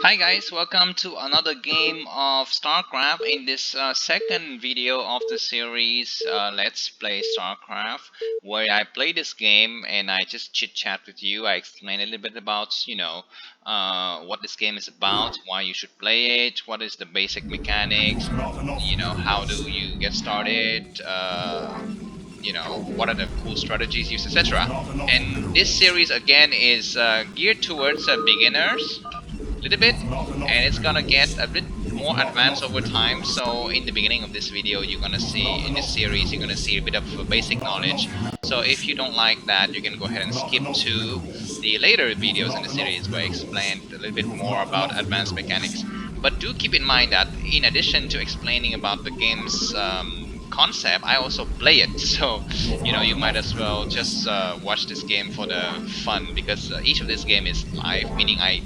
Hi guys, welcome to another game of Starcraft. In this second video of the series, Let's Play Starcraft, where I play this game and I just chit chat with you. I explain a little bit about, what this game is about, why you should play it, what is the basic mechanics, how do you get started, what are the cool strategies used, etc. And this series again is geared towards beginners little bit, and it's gonna get a bit more advanced over time. So in the beginning of this video, you're gonna see, in this series, you're gonna see a bit of basic knowledge. So if you don't like that, you can go ahead and skip to the later videos in the series where I explain a little bit more about advanced mechanics. But do keep in mind that in addition to explaining about the game's concept, I also play it. So you might as well just watch this game for the fun, because each of this game is live, meaning I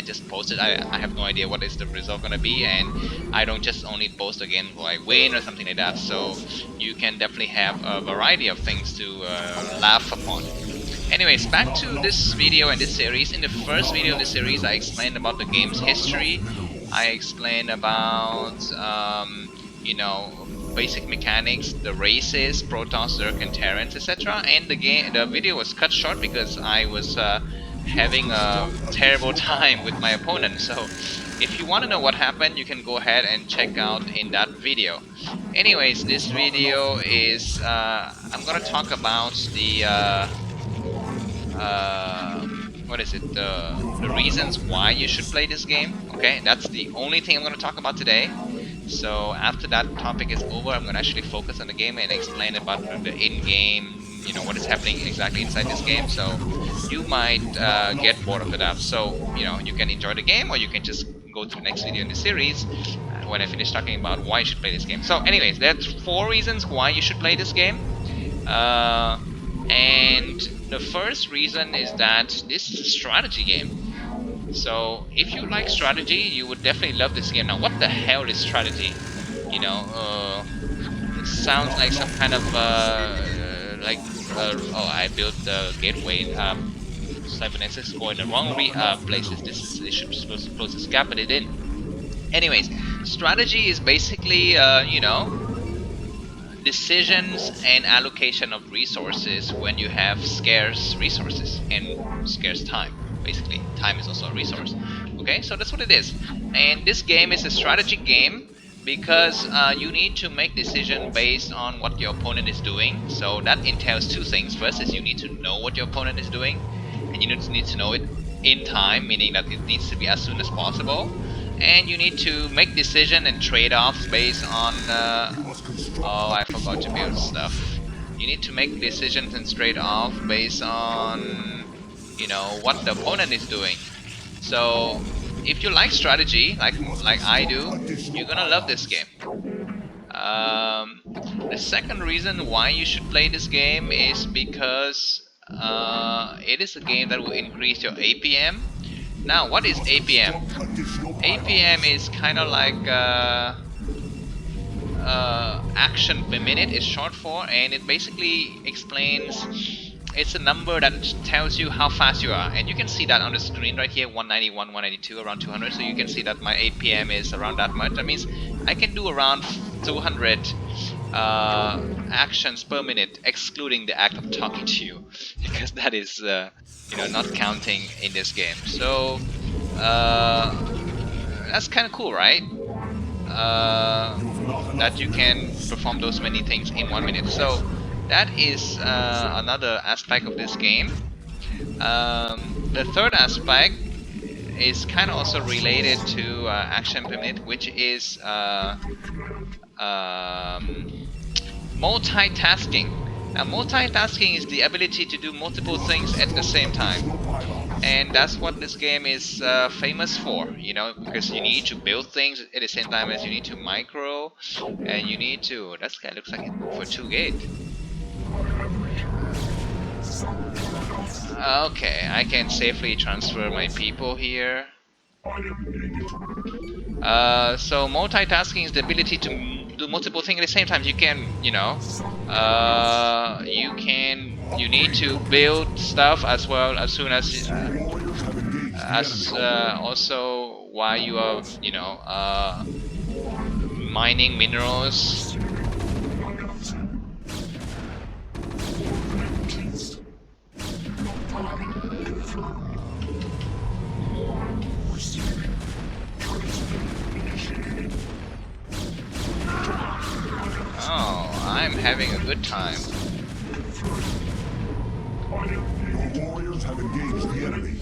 just posted. I have no idea what is the result gonna be, and I don't just only post again who I win or something like that. So you can definitely have a variety of things to laugh upon. Anyways, back to this video and this series. In the first video of this series, I explained about the game's history. I explained about basic mechanics, the races, Protoss, Zerg, and Terrans, etc. And the video was cut short because I was having a terrible time with my opponent. So if you want to know what happened, you can go ahead and check out in that video. Anyways, this video is I'm gonna talk about the what is it, the reasons why you should play this game. Okay, that's the only thing I'm gonna talk about today. So after that topic is over, I'm gonna actually focus on the game and explain about the in-game, what is happening exactly inside this game. So you might get bored of it up. So you can enjoy the game, or you can just go to the next video in the series when I finish talking about why you should play this game. So anyways, there's 4 reasons why you should play this game. And the first reason is that this is a strategy game. So if you like strategy, you would definitely love this game. Now, what the hell is strategy? It sounds like some kind of oh, I built the gateway. Cybernetics go in the wrong places. This should be supposed to scaffold it in. Anyways, strategy is basically decisions and allocation of resources when you have scarce resources and scarce time. Basically, time is also a resource. Okay, so that's what it is. And this game is a strategy game because you need to make decision based on what your opponent is doing. So that entails 2 things. First is you need to know what your opponent is doing, and you need to know it in time, meaning that it needs to be as soon as possible. And you need to make decision and trade-offs based on oh, I forgot to build stuff. You need to make decisions and trade-off based on what the opponent is doing. So if you like strategy like I do, you're gonna love this game. The second reason why you should play this game is because it is a game that will increase your APM. Now, what is APM? APM is kind of like action per minute is short for, and it basically explains, it's a number that tells you how fast you are, and you can see that on the screen right here, 191, 192, around 200. So you can see that my APM is around that much. That means I can do around 200 actions per minute, excluding the act of talking to you, because that is not counting in this game. So that's kind of cool, right? That you can perform those many things in 1 minute. So that is another aspect of this game. The third aspect is kind of also related to action per minute, which is multitasking. Now, multitasking is the ability to do multiple things at the same time. And that's what this game is famous for, because you need to build things at the same time as you need to micro, and you need to, that guy looks like it for 2 gate. Okay, I can safely transfer my people here. So multitasking is the ability to do multiple things at the same time. You can, you need to build stuff as well as soon as also while you are, you know, mining minerals. Oh, I'm having a good time. Your warriors have engaged the enemy.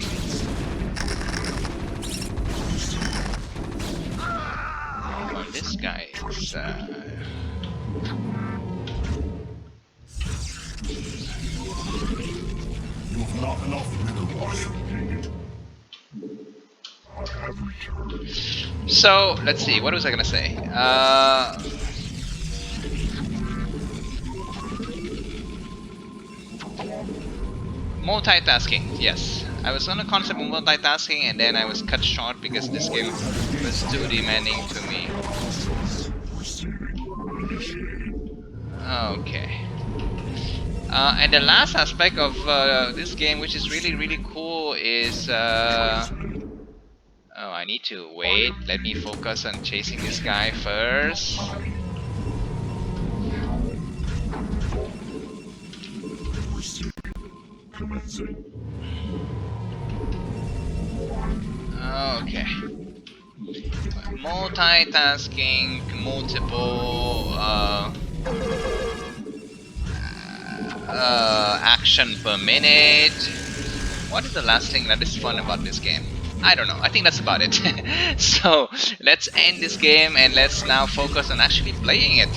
Oh, this guy is, You have not enough minerals. So, let's see, what was I gonna say? Multitasking, yes. I was on a concept of multitasking and then I was cut short because this game was too demanding to me. Okay. And the last aspect of this game, which is really cool, is oh, I need to wait. Let me focus on chasing this guy first. Okay. Multitasking, multiple action per minute. What is the last thing that is fun about this game? I don't know. I think that's about it. So let's end this game and let's now focus on actually playing it.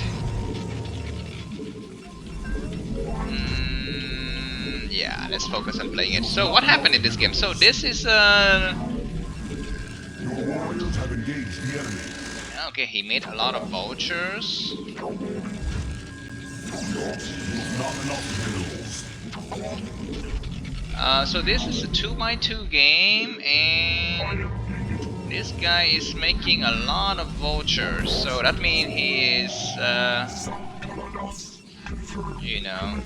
Yeah, let's focus on playing it. So what happened in this game? So this is Your warriors have engaged the enemy. okay, he made a lot of vultures. You have not enough minerals. So this is a 2x2 game, and this guy is making a lot of vultures. So that means he is, you know.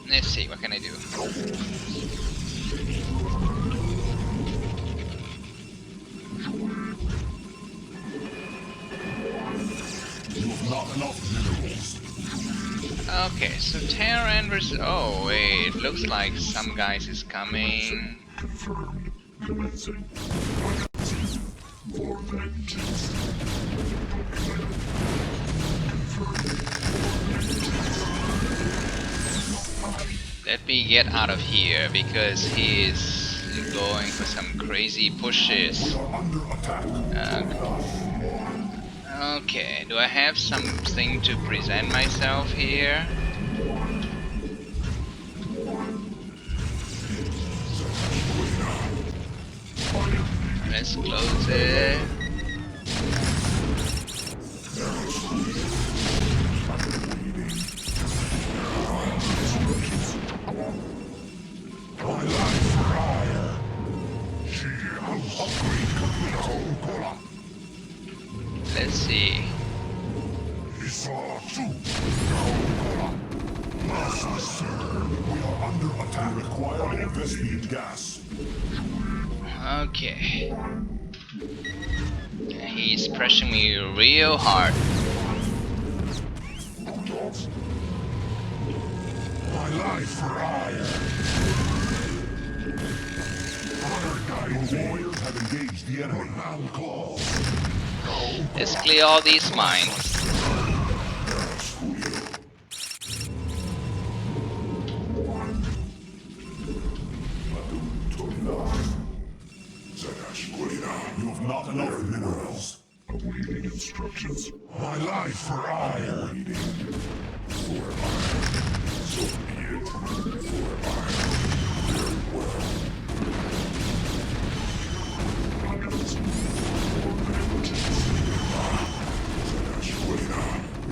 Let's see, what can I do? You have not enough minerals. Okay, so Terran versus... Oh wait, looks like some guys is coming. Let me get out of here because he is going for some crazy pushes. Under attack. Okay, do I have something to present myself here? Let's close it. Let's see. We are under attack. Require investment gas. Okay. He's pressing me real hard. My life for hire. Your warriors have engaged the enemy. Let's clear all these mines. You have not enough minerals. Awaiting instructions. My life for hire. For hire. So be it. For hire. Very well.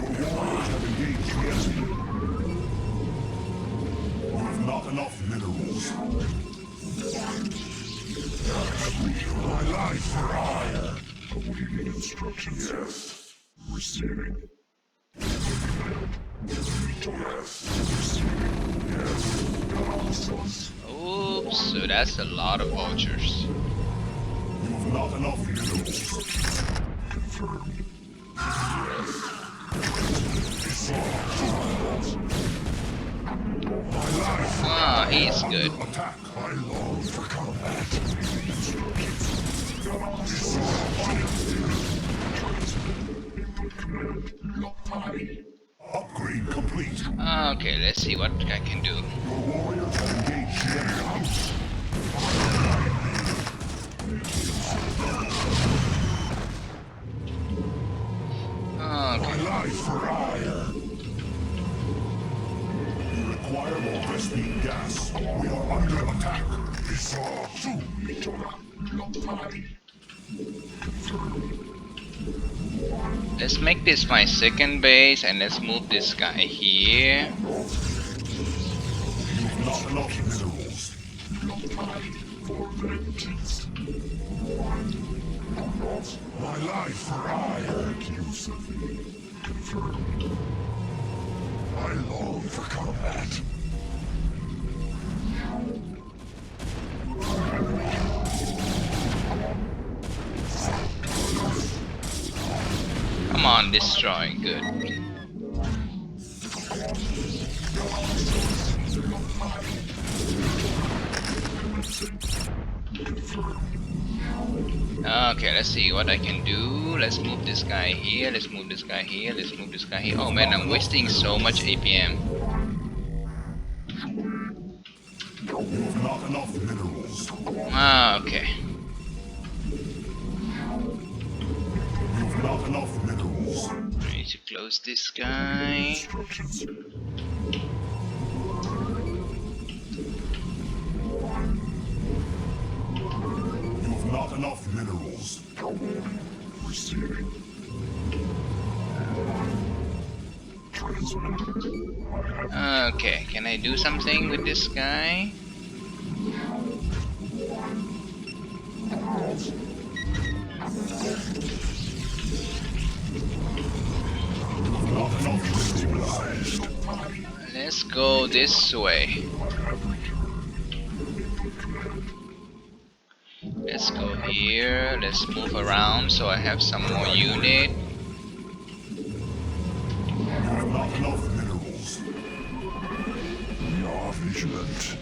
Your warriors have engaged the enemy. You have not enough minerals. My life for hire. Awaiting instructions. Yes. Receiving. Yes. Receiving. Yes. Oops, so that's a lot of vultures. You've not enough minerals. Confirmed. Ah, he's good. Attack. I long for combat. Upgrade complete. Okay, let's see what I can do. Your warriors have engaged the enemy house. Okay. My life for ire. We require more high-speed gas. We are under attack. Let's make this my second base and let's move this guy here. Not enough minerals. My life for ire. Use of me. Confirmed. I long for combat. Come on, destroy. Good. Okay, let's see what I can do. Let's move this guy here. Let's move this guy here. Let's move this guy here. Oh man, I'm wasting so much APM. You've not enough minerals. Okay. You've not enough minerals. I need to close this guy. You've not enough minerals. Receiving. Okay, can I do something with this guy? Let's go this way. Let's go here. Let's move around so I have some more unit. Not enough minerals. We are vigilant.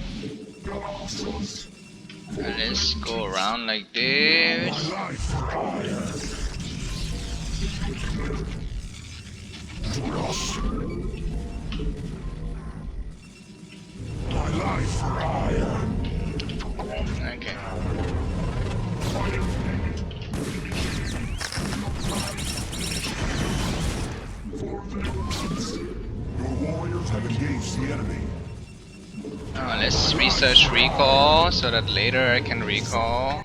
And let's go around like this. My life for ire. Protoss. My life for ire. Okay. Your warriors have engaged the enemy. Let's research recall so that later I can recall.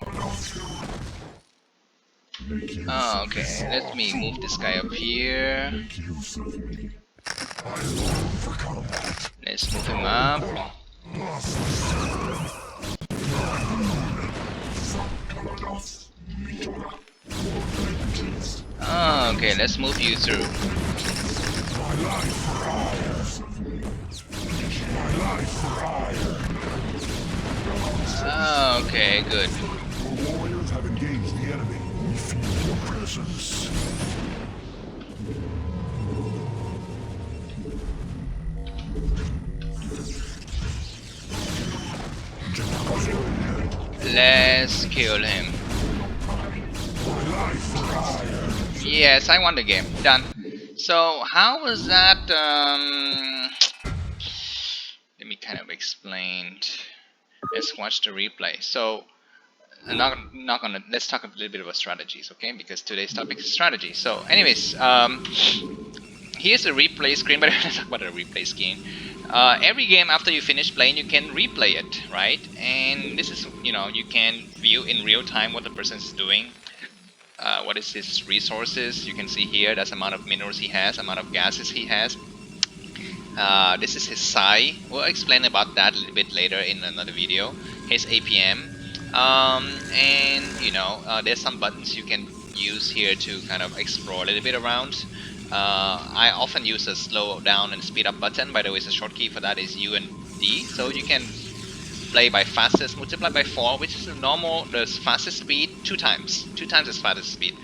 Okay, let me move this guy up here. Let's move him up. Okay, let's move you through. Okay, good. Your warriors have engaged the enemy. We feel your presence. Let's kill him. Yes, I won the game. Done. So how was that? Let me kind of explain. Let's watch the replay. So I'm not gonna. Let's talk a little bit about strategies, okay? Because today's topic is strategy. So, anyways, here's a replay screen. But let's talk about a replay screen. Every game after you finish playing, you can replay it, right? And this is, you can view in real time what the person is doing. What is his resources? You can see here that's amount of minerals he has, amount of gases he has. This is his psi. We'll explain about that a little bit later in another video. His APM, and there's some buttons you can use here to kind of explore a little bit around. I often use a slow down and speed up button. By the way, the shortcut for that is U and D. So you can play by fastest multiply by 4, which is the normal, the fastest speed, 2 times as fastest speed,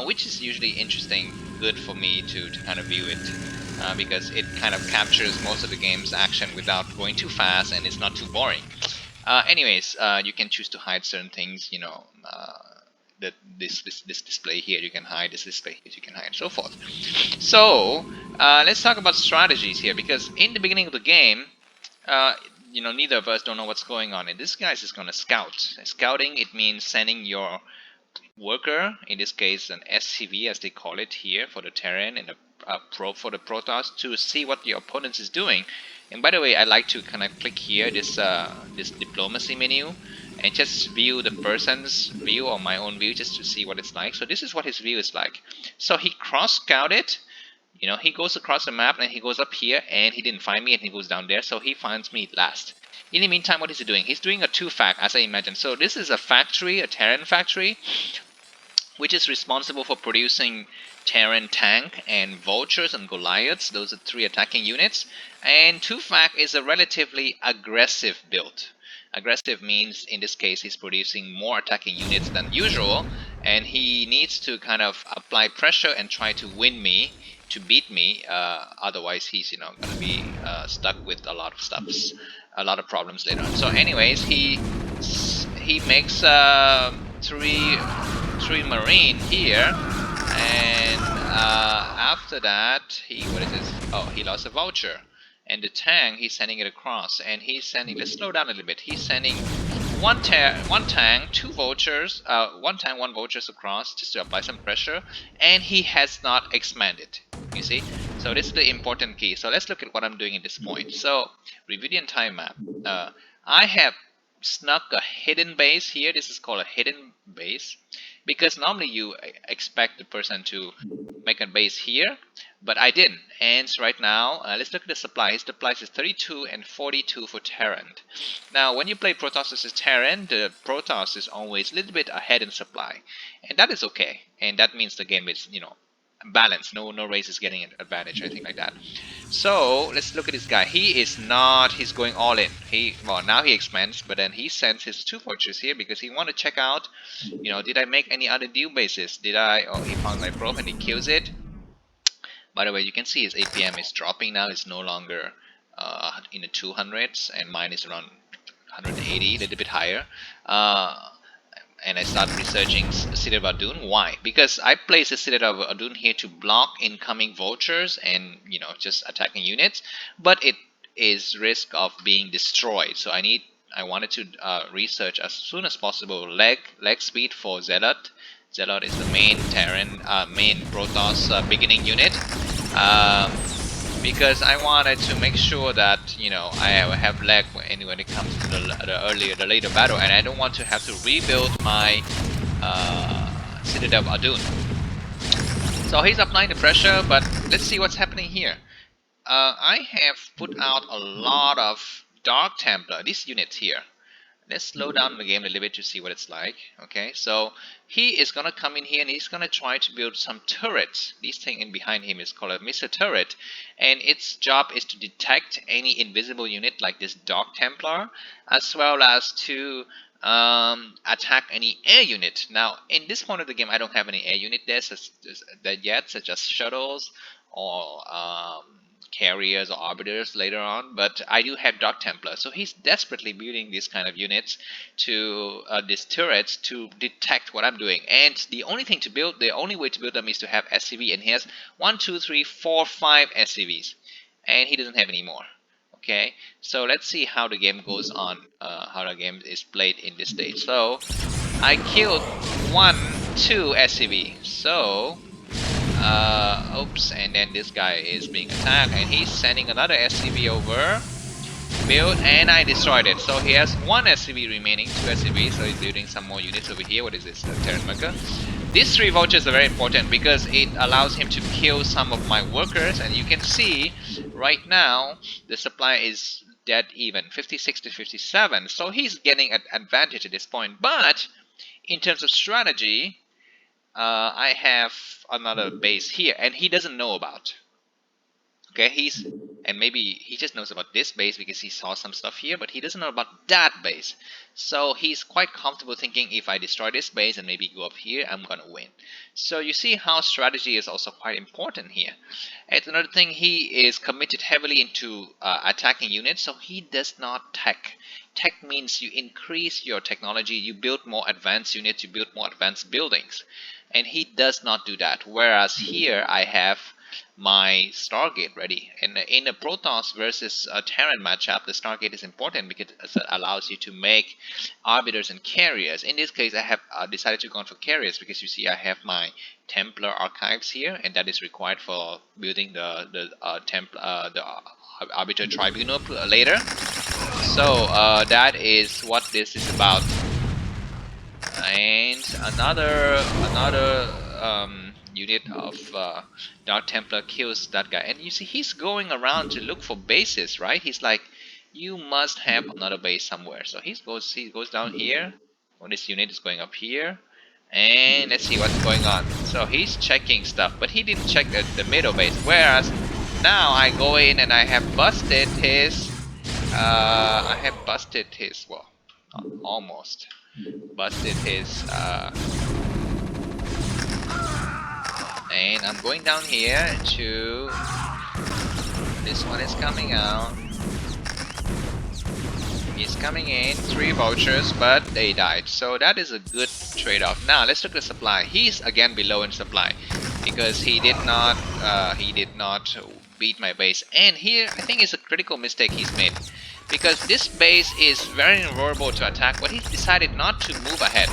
which is usually interesting, good for me to kind of view it, because it kind of captures most of the game's action without going too fast, and it's not too boring. Anyways, you can choose to hide certain things, you know, that this display here you can hide, this display here you can hide, and so forth. So let's talk about strategies here, because in the beginning of the game, uh, you know, neither of us don't know what's going on, and this guy is going to scout. Scouting, it means sending your worker, in this case an SCV as they call it here for the Terran, and a Pro for the Protoss, to see what the opponent is doing. And by the way, I like to kind of click here this diplomacy menu and just view the person's view or my own view, just to see what it's like. So this is what his view is like. So he cross scouted. You know, he goes across the map and he goes up here and he didn't find me, and he goes down there, so he finds me last. In the meantime, what is he doing? He's doing a 2-fac, as I imagine. So this is a factory, a Terran factory, which is responsible for producing Terran tank and vultures and Goliaths. Those are 3 attacking units. And 2-fac is a relatively aggressive build. Aggressive means, in this case, he's producing more attacking units than usual, and he needs to kind of apply pressure and try to win me, to beat me. Otherwise, he's, you know, going to be stuck with a lot of stuffs, a lot of problems later on. So, anyways, he makes 3 marine here, and after that, what is this? Oh, he lost a vulture. And the tank, he's sending it across, and he's sending, let's slow down a little bit, he's sending one tank, 2 vultures, 1 tank, 1 vultures across, just to apply some pressure, and he has not expanded, you see? So this is the important key. So let's look at what I'm doing at this point. So, review the entire map. I have snuck a hidden base here. This is called a hidden base, because normally you expect the person to make a base here, but I didn't. And right now, let's look at the supply. His supply is 32 and 42 for Terran. Now, when you play Protoss as Terran, the Protoss is always a little bit ahead in supply, and that is okay. And that means the game is, you know, balanced. No race is getting an advantage or anything like that. So let's look at this guy. He is not. He's going all in. Well, now he expands, but then he sends his 2 vultures here because he want to check out, you know, did I make any other deal bases? Did I? Oh, he found my probe and he kills it. By the way, you can see his APM is dropping now. It's no longer in the 200s, and mine is around 180, a little bit higher. And I start researching Citadel of Adun. Why? Because I place the Citadel of Adun here to block incoming vultures and, you know, just attacking units, but it is risk of being destroyed. So I wanted to research as soon as possible leg speed for Zealot. Zealot is the main Terran, main Protoss beginning unit. Because I wanted to make sure that, you know, I have leg when it comes to the later battle, and I don't want to have to rebuild my Citadel of Adun. So he's applying the pressure, but let's see what's happening here. I have put out a lot of Dark Templar, these units here. Let's slow down the game a little bit to see what it's like. Okay, so he is gonna come in here and he's gonna try to build some turrets. This thing in behind him is called a Mr. Turret, and its job is to detect any invisible unit like this Dark Templar, as well as to attack any air unit. Now, in this point of the game, I don't have any air unit there yet, such as shuttles or carriers or arbiters later on, but I do have Dark Templar, so he's desperately building these kind of units to these turrets to detect what I'm doing. And the only thing to build, the only way to build them is to have SCV, and he has 1, 2, 3, 4, 5 SCVs, and he doesn't have any more. Okay, so let's see how the game goes on, how the game is played in this stage. So I killed 1, 2 SCV, so oops, and then this guy is being attacked, and he's sending another SCV over, build, and I destroyed it. So he has 1 SCV remaining, 2 SCVs, so he's building some more units over here. What is this? Terran Mecha. These 3 vultures are very important because it allows him to kill some of my workers, and you can see right now the supply is dead even, 56 to 57, so he's getting an advantage at this point. But in terms of strategy, I have another base here, and he doesn't know about. Okay, and maybe he just knows about this base because he saw some stuff here, but he doesn't know about that base. So he's quite comfortable thinking if I destroy this base and maybe go up here, I'm gonna win. So you see how strategy is also quite important here. And another thing, he is committed heavily into attacking units, so he does not tech. Tech means you increase your technology, you build more advanced units, you build more advanced buildings. And he does not do that. Whereas here I have my Stargate ready. And in a Protoss versus a Terran matchup, the Stargate is important because it allows you to make Arbiters and Carriers. In this case, I have decided to go for Carriers because you see I have my Templar archives here, and that is required for building the Arbiter Tribunal later. So that is what this is about. And another unit of Dark Templar kills that guy, and you see he's going around to look for bases, right? He's like, you must have another base somewhere. So he goes down here. Well, this unit is going up here, and let's see what's going on. So he's checking stuff, but he didn't check the middle base. Whereas now I go in and I have busted his. Well, almost busted his and I'm going down here to this one is coming out. He's coming in, 3 vultures, but they died. So that is a good trade-off. Now let's look at the supply. He's again below in supply because he did not beat my base. And here I think it's a critical mistake he's made, because this base is very vulnerable to attack, but he decided not to move ahead.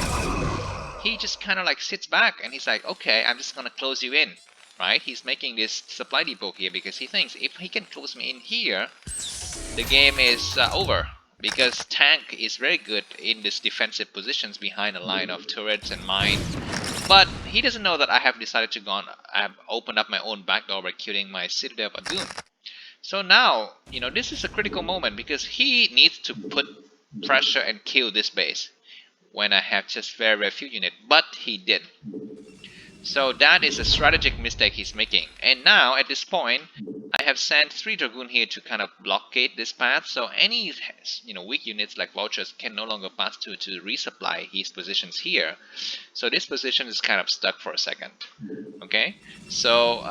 He just kind of like sits back and he's like, okay, I'm just gonna close you in, right? He's making this supply depot here because he thinks if he can close me in here, the game is over, because tank is very good in this defensive positions behind a line of turrets and mines. But he doesn't know that I have decided to I have opened up my own backdoor by killing my Citadel of Doom. So now, you know, this is a critical moment because he needs to put pressure and kill this base when I have just very few units, but he did. So that is a strategic mistake he's making. And now at this point, I have sent 3 Dragoon here to kind of blockade this path, so any weak units like vultures can no longer pass to resupply his positions here. So this position is kind of stuck for a second. Okay, so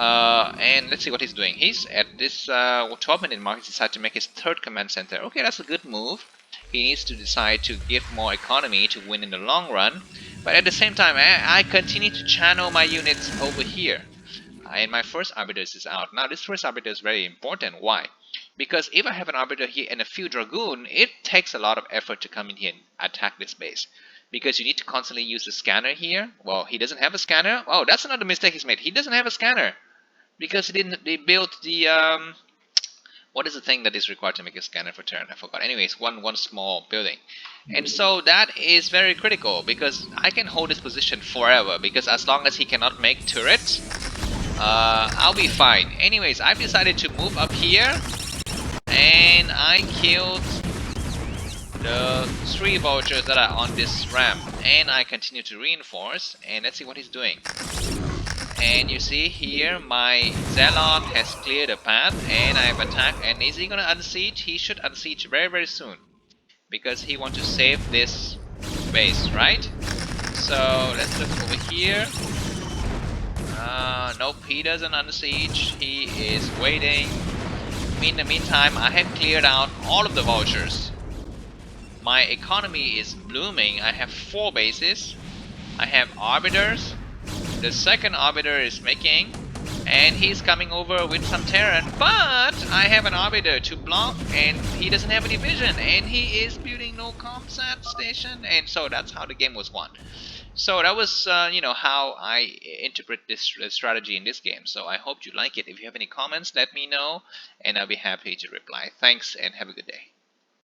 and let's see what he's doing. He's at this 12-minute mark. He's decided to make his 3rd command center. Okay, that's a good move. He needs to decide to give more economy to win in the long run. But at the same time, I continue to channel my units over here. And my first Arbiters is out. Now this first Arbiter is very important. Why? Because if I have an Arbiter here and a few Dragoon, it takes a lot of effort to come in here and attack this base. Because you need to constantly use the scanner here. Well, he doesn't have a scanner. Oh, that's another mistake he's made. He doesn't have a scanner. Because they built the what is the thing that is required to make a scanner for Terran? I forgot. Anyways, one small building. And so that is very critical because I can hold this position forever, because as long as he cannot make turrets, I'll be fine. Anyways, I've decided to move up here and I killed the 3 vultures that are on this ramp, and I continue to reinforce, and let's see what he's doing. And you see here my Zealot has cleared the path and I've attacked. And is he gonna unsiege? He should unsiege very soon, because he wants to save this base, right? So let's look over here. Nope, he doesn't unsiege. He is waiting. In the meantime, I have cleared out all of the vultures. My economy is blooming. I have 4 bases. I have Arbiters. The 2nd Arbiter is making, and he's coming over with some Terran, but I have an Arbiter to block, and he doesn't have any vision, and he is building no comsat station, and so that's how the game was won. So that was, how I interpret this strategy in this game. So I hope you like it. If you have any comments, let me know, and I'll be happy to reply. Thanks, and have a good day.